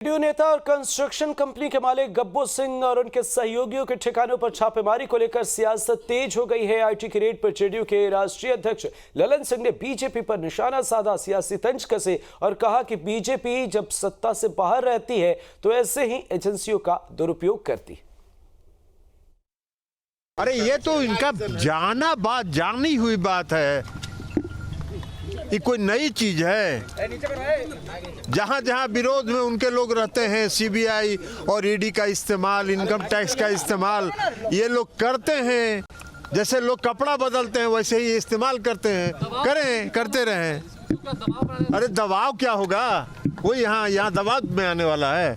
JDU नेता और construction company के मालिक गब्बू सिंह और उनके सहयोगियों के ठिकानों पर छापेमारी को लेकर सियासत तेज हो गई है। आईटी की रेड पर जेडीयू के राष्ट्रीय अध्यक्ष ललन सिंह ने बीजेपी पर निशाना साधा, सियासी तंज कसे और कहा कि बीजेपी जब सत्ता से बाहर रहती है तो ऐसे ही एजेंसियों का दुरुपयोग करती है। अरे ये तो इनका जानी हुई बात है, ये कोई नई चीज है। जहां जहां विरोध में उनके लोग रहते हैं, सीबीआई और ईडी का इस्तेमाल, इनकम टैक्स का इस्तेमाल ये लोग करते हैं। जैसे लोग कपड़ा बदलते हैं वैसे ही इस्तेमाल करते हैं, करते रहें। अरे दबाव क्या होगा, वो यहाँ दबाव में आने वाला है।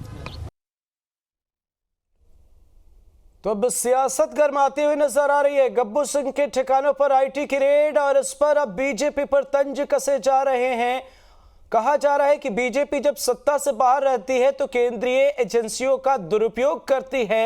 तो अब सियासत गर्माती हुई नजर आ रही है। गब्बू सिंह के ठिकानों पर आईटी की रेड और इस पर अब बीजेपी पर तंज कसे जा रहे हैं। कहा जा रहा है कि बीजेपी जब सत्ता से बाहर रहती है तो केंद्रीय एजेंसियों का दुरुपयोग करती है।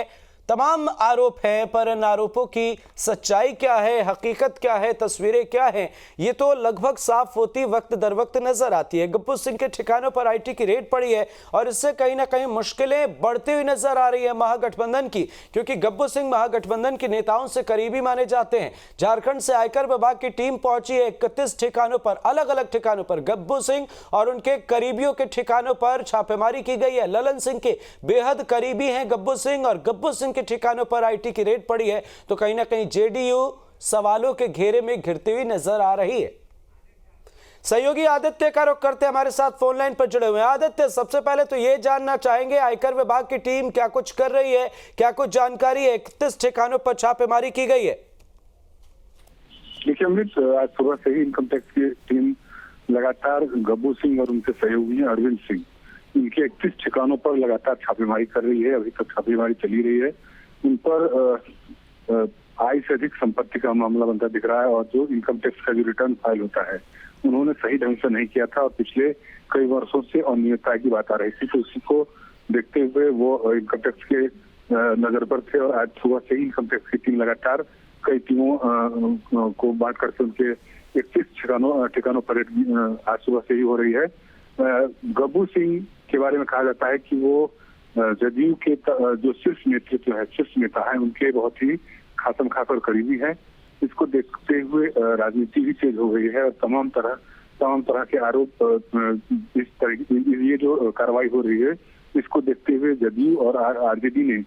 तमाम आरोप हैं, पर इन आरोपों की सच्चाई क्या है, हकीकत क्या है, तस्वीरें क्या हैं, ये तो लगभग साफ होती वक्त दर वक्त नजर आती है। गब्बू सिंह के ठिकानों पर आईटी की रेड पड़ी है और इससे कहीं ना कहीं मुश्किलें बढ़ती हुई नजर आ रही है महागठबंधन की, क्योंकि गब्बू सिंह महागठबंधन के नेताओं से करीबी माने जाते हैं। झारखंड से आयकर विभाग की टीम पहुंची है 31 ठिकानों पर, अलग अलग ठिकानों पर गब्बू सिंह और उनके करीबियों के ठिकानों पर छापेमारी की गई है। ललन सिंह के बेहद करीबी हैं गब्बू सिंह और गब्बू सिंह के ठिकानों पर आईटी की रेड पड़ी है, तो कहीं ना कहीं जेडीयू सवालों के घेरे में घिरती हुई नजर आ रही है। सहयोगी आदित्य का रुख करते हमारे साथ फोन लाइन पर जुड़े हुए हैं। आदित्य, सबसे पहले तो यह जानना चाहेंगे आयकर विभाग की टीम क्या कुछ कर रही है, क्या कुछ जानकारी है? 31 ठिकानों पर छापेमारी की गई है। देखिए अमृत, आज सुबह से ही इनकम टैक्स की टीम लगातार गब्बू सिंह और उनके सहयोगी अरविंद सिंह, इनके 31 ठिकानों पर लगातार छापेमारी कर रही है। अभी तक छापेमारी चली रही है। उन पर आय से अधिक संपत्ति का मामला बनता दिख रहा है और जो इनकम टैक्स का जो रिटर्न फाइल होता है उन्होंने सही ढंग से नहीं किया था और पिछले कई वर्षों से अनियमितता की बात आ रही थी, तो उसी को देखते हुए वो इनकम टैक्स के नजर पर थे और आज सुबह से ही इनकम टैक्स की टीम लगातार कई टीमों को बांट करके उनके 31 ठिकानों पर आज सुबह से ही हो रही है। गब्बू सिंह के बारे में कहा जाता है कि वो जदयू के जो शीर्ष नेतृत्व है, शीर्ष नेता है, उनके बहुत ही खासम खास और करीबी है। इसको देखते हुए राजनीति भी तेज हो गई है और तमाम तरह के आरोप इस तरह ये जो कार्रवाई हो रही है इसको देखते हुए जदयू और आरजेडी ने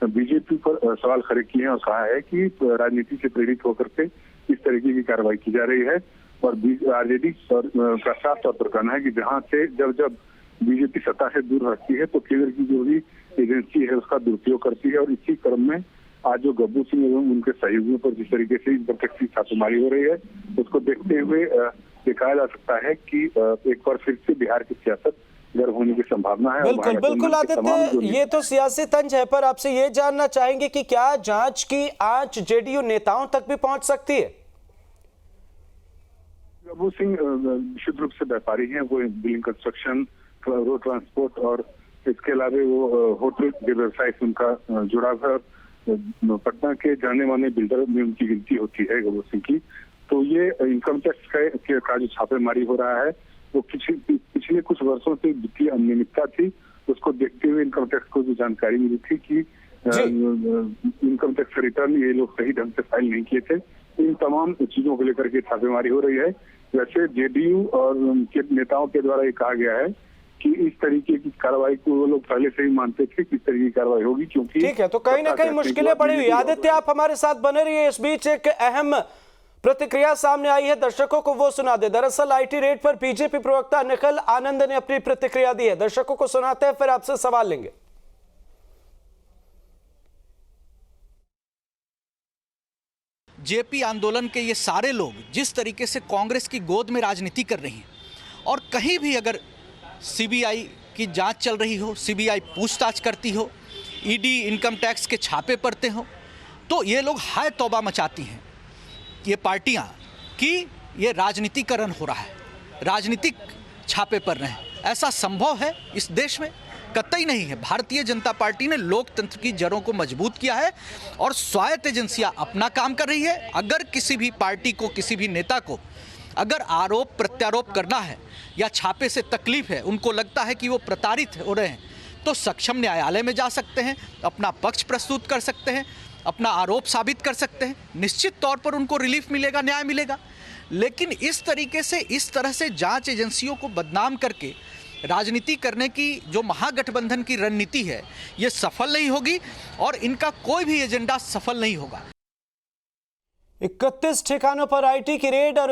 बीजेपी पर सवाल खड़े किए हैं और कहा है कि राजनीति से प्रेरित होकर के इस तरीके की कार्रवाई की जा रही है। और आरजेडी का साफ तौर पर कहना है कि जहाँ से जब बीजेपी सत्ता से दूर रहती है तो केंद्र की जो भी एजेंसी है उसका दुरुपयोग करती है। और इसी क्रम में आज जो गब्बू सिंह एवं उनके सहयोगियों पर जिस तरीके से इनकम टैक्स की छापेमारी हो रही है उसको देखते हुए ये कहा जा सकता है कि एक बार फिर से बिहार की सियासत गर्म होने की संभावना है। बिल्कुल बिल्कुल आदित्य, ये तो सियासी तंज है, पर आपसे ये जानना चाहेंगे कि क्या जांच की आंच जेडीयू नेताओं तक भी पहुंच सकती है? गब्बू सिंह निश्चित रूप से व्यापारी हैं, वो बिल्डिंग कंस्ट्रक्शन, रोड ट्रांसपोर्ट और इसके अलावा वो होटल के व्यवसाय से उनका जुड़ाव है। पटना के जाने माने बिल्डर में उनकी गिनती होती है गब्बू सिंह की। तो ये इनकम टैक्स का जो छापेमारी हो रहा है वो पिछले कुछ वर्षों से वित्तीय अनियमितता थी, उसको देखते हुए इनकम टैक्स को जो जानकारी मिली थी कि इनकम टैक्स रिटर्न ये लोग सही ढंग से फाइल नहीं किए थे, इन तमाम चीजों को लेकर के छापेमारी हो रही है। वैसे जेडीयू और उनके नेताओं के द्वारा ये कहा गया है कि इस तरीके की कार्रवाई को वो लोग पहले से ही मानते थे कि इस तरीके की कार्रवाई होगी, क्योंकि ठीक है, तो कहीं ना कहीं मुश्किलें बढ़ी हुई। आदित्य, आप हमारे साथ बने रहिए। इस बीच एक अहम प्रतिक्रिया सामने आई है, दर्शकों को वो सुना दे। दरअसल आईटी रेड पर बीजेपी प्रवक्ता निखिल आनंद ने अपनी प्रतिक्रिया दी है, दर्शकों को सुनाते हैं, फिर आपसे सवाल लेंगे। जेपी आंदोलन के ये सारे लोग जिस तरीके से कांग्रेस की गोद में राजनीति कर रही हैं और कहीं भी अगर सीबीआई की जांच चल रही हो, सीबीआई पूछताछ करती हो, ईडी इनकम टैक्स के छापे पड़ते हो, तो ये लोग हाय तौबा मचाती हैं ये पार्टियां कि ये राजनीतिकरण हो रहा है, राजनीतिक छापे पड़ रहे हैं। ऐसा संभव है इस देश में? कतई नहीं है। भारतीय जनता पार्टी ने लोकतंत्र की जड़ों को मजबूत किया है और स्वायत्त एजेंसियां अपना काम कर रही है। अगर किसी भी पार्टी को, किसी भी नेता को अगर आरोप प्रत्यारोप करना है या छापे से तकलीफ है, उनको लगता है कि वो प्रताड़ित हो रहे हैं, तो सक्षम न्यायालय में जा सकते हैं, अपना पक्ष प्रस्तुत कर सकते हैं, अपना आरोप साबित कर सकते हैं। निश्चित तौर पर उनको रिलीफ मिलेगा, न्याय मिलेगा। लेकिन इस तरीके से, इस तरह से जांच एजेंसियों को बदनाम करके राजनीति करने की जो महागठबंधन की रणनीति है, ये सफल नहीं होगी और इनका कोई भी एजेंडा सफल नहीं होगा। 31 ठिकानों पर आईटी की रेड और